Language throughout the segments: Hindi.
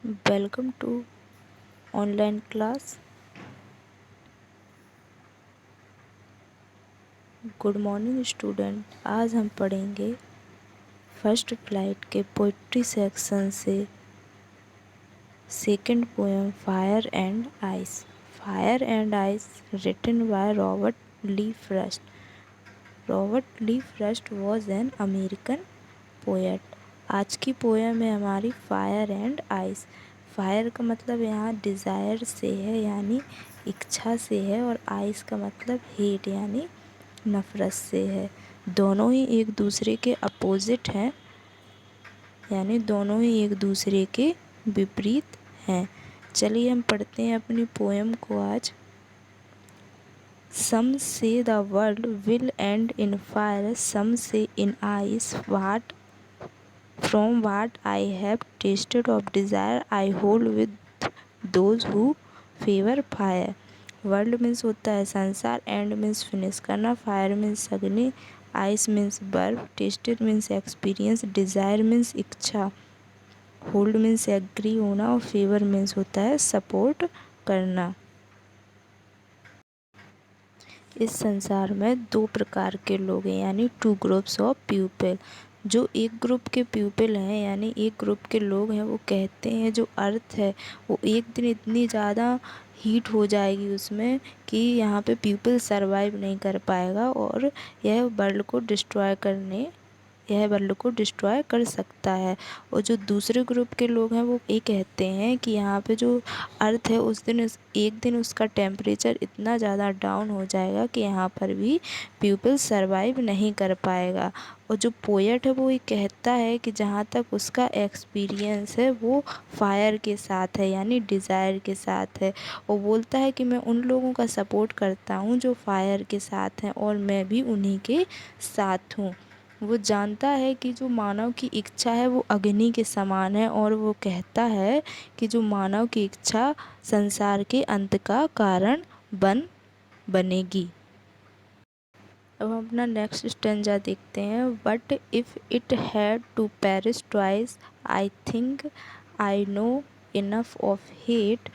Welcome to online class. Good morning student. आज हम पढ़ेंगे फर्स्ट फ्लाइट के पोइट्री सेक्शन से second poem fire and ice. Fire and ice written by Robert Lee Frost. Robert Lee Frost was an American poet. आज की पोएम है हमारी फायर एंड आइस। फायर का मतलब यहाँ डिज़ायर से है यानी इच्छा से है, और आइस का मतलब हेट यानी नफ़रत से है। दोनों ही एक दूसरे के अपोजिट हैं, यानी दोनों ही एक दूसरे के विपरीत हैं। चलिए हम पढ़ते हैं अपनी पोएम को आज। Some say the world will end in fire, some say in ice. From what I have tasted of desire, I hold with those who favor fire. World means होता है संसार, एंड मीन्स फिनिश करना, फायर मीन्स अग्नि, आइस मीन्स बर्फ, tested means experience, desire means इच्छा, होल्ड मीन्स एग्री होना, और फेवर मीन्स होता है सपोर्ट करना। इस संसार में दो प्रकार के लोग हैं, यानी टू ग्रुप्स ऑफ पीपल। जो एक ग्रुप के पीपल हैं यानी एक ग्रुप के लोग हैं, वो कहते हैं जो अर्थ है वो एक दिन इतनी ज़्यादा हीट हो जाएगी उसमें कि यहाँ पे पीपल सरवाइव नहीं कर पाएगा, और यह वर्ल्ड को डिस्ट्रॉय कर सकता है। और जो दूसरे ग्रुप के लोग हैं वो ये कहते हैं कि यहाँ पे जो अर्थ है एक दिन उसका टेम्परेचर इतना ज़्यादा डाउन हो जाएगा कि यहाँ पर भी पीपल सरवाइव नहीं कर पाएगा। और जो पोएट है वो ये कहता है कि जहाँ तक उसका एक्सपीरियंस है वो फायर के साथ है यानी डिज़ायर के साथ है। वो बोलता है कि मैं उन लोगों का सपोर्ट करता हूँ जो फायर के साथ हैं, और मैं भी उन्हीं के साथ हूँ। वो जानता है कि जो मानव की इच्छा है वो अग्नि के समान है, और वो कहता है कि जो मानव की इच्छा संसार के अंत का कारण बनेगी। अब हम अपना नेक्स्ट स्टेंजा देखते हैं। But if it had to perish twice, I think I know enough of hate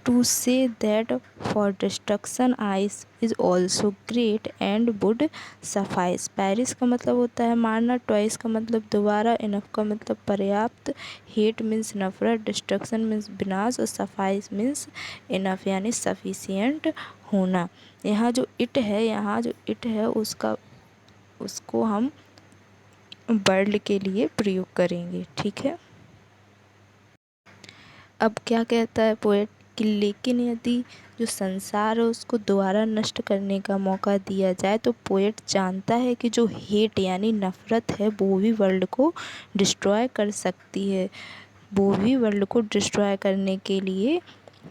to say that for destruction ice is also great and would suffice। Paris का मतलब होता है मारना, ट्वाइस का मतलब दोबारा, इनफ का मतलब पर्याप्त, हेट मीन्स नफरत, डिस्ट्रक्शन मीन्स विनाश, और सफाइस मीन्स इनफ यानी सफिशिएंट होना। यहाँ जो इट है उसको हम वर्ल्ड के लिए प्रयोग करेंगे, ठीक है। अब क्या कहता है पोएट कि लेकिन यदि जो संसार है उसको दोबारा नष्ट करने का मौका दिया जाए तो पोएट जानता है कि जो हेट यानी नफ़रत है वो भी वर्ल्ड को डिस्ट्रॉय कर सकती है, वो भी वर्ल्ड को डिस्ट्रॉय करने के लिए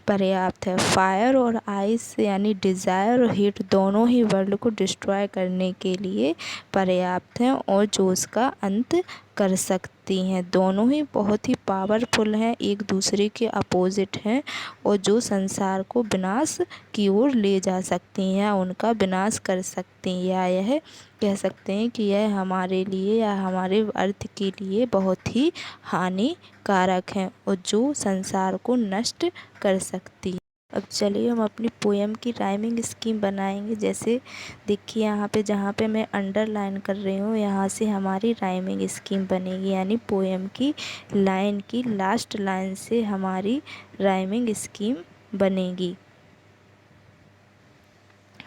पर्याप्त है। फायर और आइस यानी डिज़ायर और हीट दोनों ही वर्ल्ड को डिस्ट्रॉय करने के लिए पर्याप्त हैं और जो उसका अंत कर सकती हैं। दोनों ही बहुत ही पावरफुल हैं, एक दूसरे के अपोजिट हैं, और जो संसार को विनाश की ओर ले जा सकती हैं या उनका विनाश कर सकती हैं, या यह कह सकते हैं कि यह हमारे लिए या हमारे अर्थ के लिए बहुत ही हानिकारक हैं और जो संसार को नष्ट कर सकती है। अब चलिए हम अपनी पोएम की राइमिंग स्कीम बनाएंगे। जैसे देखिए यहाँ पे जहाँ पे मैं अंडरलाइन कर रही हूँ यहाँ से हमारी राइमिंग स्कीम बनेगी, यानी पोएम की लाइन की लास्ट लाइन से हमारी राइमिंग स्कीम बनेगी।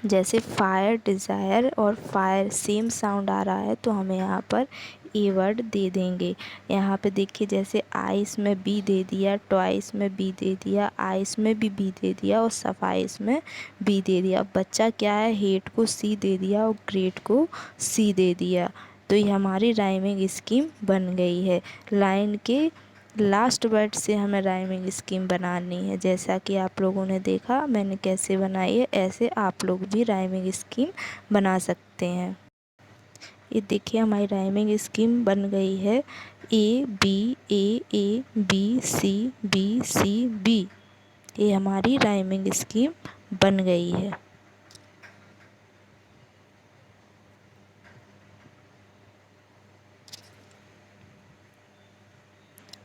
जैसे फायर, डिज़ायर और फायर सेम साउंड आ रहा है तो हमें यहाँ पर ए वर्ड दे देंगे। यहाँ पे देखिए जैसे आइस में बी दे दिया, ट्वाइस में बी दे दिया, आइस में भी बी दे दिया और सफाइस में बी दे दिया। अब बच्चा क्या है, हेट को सी दे दिया और ग्रेट को सी दे दिया। तो ये हमारी राइमिंग स्कीम बन गई है। लाइन के लास्ट वर्ड से हमें राइमिंग स्कीम बनानी है। जैसा कि आप लोगों ने देखा मैंने कैसे बनाई है, ऐसे आप लोग भी राइमिंग स्कीम बना सकते हैं। ये देखिए हमारी राइमिंग स्कीम बन गई है। A B C B C B, ये हमारी राइमिंग स्कीम बन गई है।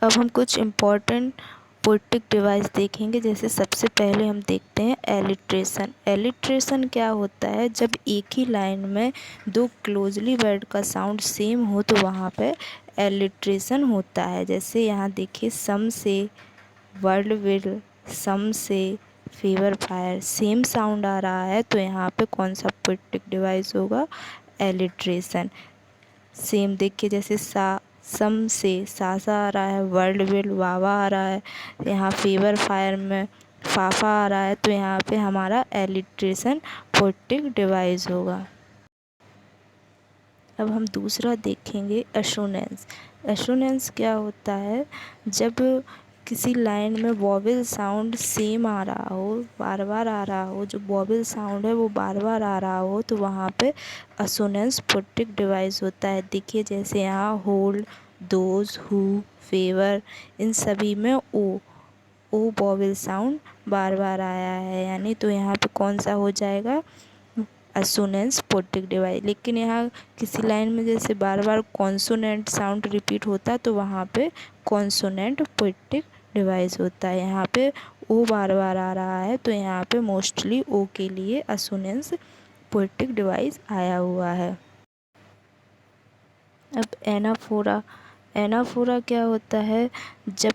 अब हम कुछ इम्पोर्टेंट पोएटिक डिवाइस देखेंगे। जैसे सबसे पहले हम देखते हैं एलिट्रेशन। एलिट्रेशन क्या होता है, जब एक ही लाइन में दो क्लोजली वर्ड का साउंड सेम हो तो वहाँ पे एलिट्रेशन होता है। जैसे यहाँ देखिए, सम से वर्ल्ड विल, सम से फेवर फायर, सेम साउंड आ रहा है तो यहाँ पे कौन सा पोएटिक डिवाइस होगा, एलिट्रेशन। सेम देखिए, जैसे सम से सा आ रहा है, वर्ल्ड विल वावा आ रहा है, यहाँ फेवर फायर में फाफा आ रहा है तो यहाँ पे हमारा एलिट्रेशन पोएटिक डिवाइस होगा। अब हम दूसरा देखेंगे एसोनेंस। एसोनेंस क्या होता है, जब किसी लाइन में वॉवेल साउंड सेम आ रहा हो, बार बार आ रहा हो, जो वॉवेल साउंड है वो बार बार आ रहा हो तो वहाँ पे एसोनेंस पोएटिक डिवाइस होता है। देखिए जैसे यहाँ होल्ड, दोज, हु, फेवर, इन सभी में ओ वॉवेल साउंड बार बार आया है, यानी तो यहाँ पे कौन सा हो जाएगा, एसोनेंस पोएटिक डिवाइस। लेकिन यहाँ किसी लाइन में जैसे बार बार कॉन्सोनेंट साउंड रिपीट होता है तो वहाँ पे कॉन्सोनेंट पोएटिक डिवाइस होता है। यहाँ पे ओ बार बार आ रहा है तो यहाँ पे मोस्टली ओ के लिए एसोनेंस पोएटिक डिवाइस आया हुआ है। अब एनाफोरा। एनाफोरा क्या होता है, जब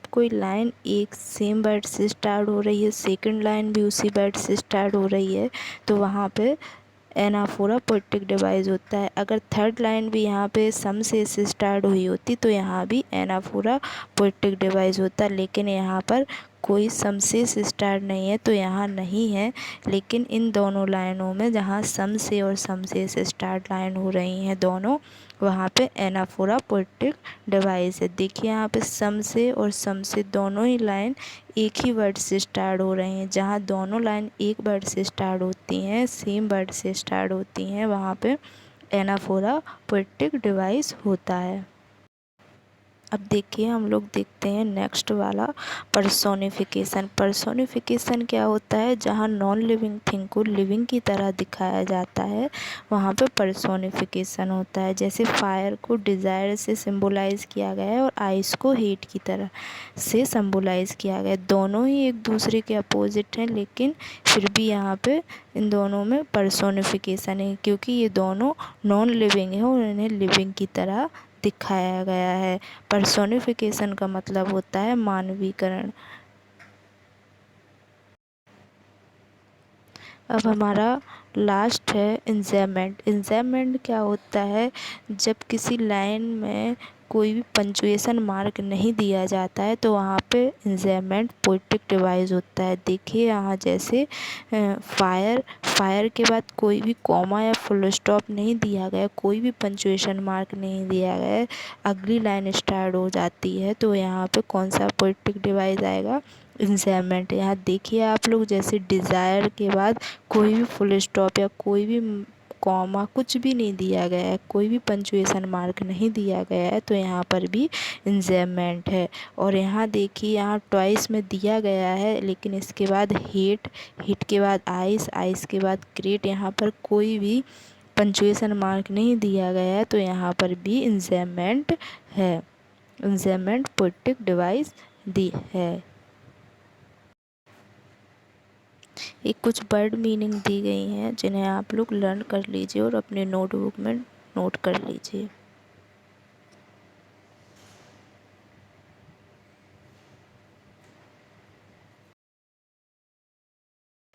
कोई लाइन एक सेम वर्ड से स्टार्ट हो रही है, सेकंड लाइन भी उसी वर्ड से स्टार्ट हो रही है तो वहाँ पे एनाफोरा पोएटिक डिवाइस होता है। अगर थर्ड लाइन भी यहाँ पे सम से स्टार्ट हुई होती तो यहाँ भी एनाफोरा पोएटिक डिवाइस होता, लेकिन यहाँ पर कोई सम से स्टार्ट नहीं है तो यहाँ नहीं है। लेकिन इन दोनों लाइनों में जहाँ सम से और सम से स्टार्ट लाइन हो रही हैं दोनों, वहाँ पे एनाफोरा पोएटिक डिवाइस है। देखिए यहाँ पे सम से और सम से दोनों ही लाइन एक ही वर्ड से स्टार्ट हो रही हैं। जहाँ दोनों लाइन एक वर्ड से स्टार्ट होती हैं, सेम वर्ड से स्टार्ट होती हैं, वहाँ पे एनाफोरा पोएटिक डिवाइस होता है। अब देखिए हम लोग देखते हैं नेक्स्ट वाला, पर्सोनिफिकेशन। पर्सोनिफिकेशन क्या होता है, जहाँ नॉन लिविंग थिंग को लिविंग की तरह दिखाया जाता है वहाँ पे पर्सोनिफिकेशन होता है। जैसे फायर को डिज़ायर से सिंबलाइज़ किया गया है और आइस को हीट की तरह से सिंबलाइज़ किया गया है। दोनों ही एक दूसरे के अपोजिट हैं, लेकिन फिर भी यहाँ पे इन दोनों में पर्सोनिफिकेशन है क्योंकि ये दोनों नॉन लिविंग है और इन्हें लिविंग की तरह दिखाया गया है। पर्सोनिफिकेशन का मतलब होता है मानवीकरण। अब हमारा लास्ट है इंजैमेंट। इंजैमेंट क्या होता है, जब किसी लाइन में कोई भी पंचुएशन मार्क नहीं दिया जाता है तो वहाँ पे इंजैमेंट पोएटिक डिवाइस होता है। देखिए यहाँ जैसे फायर के बाद कोई भी कॉमा या फुल स्टॉप नहीं दिया गया, कोई भी पंचुएशन मार्क नहीं दिया गया है, अगली लाइन स्टार्ट हो जाती है तो यहाँ पे कौन सा पोएटिक डिवाइस आएगा, इंजैमेंट। यहाँ देखिए आप लोग, जैसे डिज़ायर के बाद कोई भी फुल स्टॉप या कोई भी कॉमा कुछ भी नहीं दिया गया है, कोई भी पंचुएशन मार्क नहीं दिया गया है तो यहाँ पर भी इंजैमेंट है। और यहाँ देखिए, यहाँ ट्वाइस में दिया गया है लेकिन इसके बाद हीट के बाद आइस के बाद ग्रेट, यहाँ पर कोई भी पंचुएशन मार्क नहीं दिया गया है तो यहाँ पर भी इंजैमेंट है। इंजैमेंट पोएटिक डिवाइस दी है। ये कुछ वर्ड मीनिंग दी गई हैं जिन्हें आप लोग लर्न कर लीजिए और अपने नोटबुक में नोट कर लीजिए।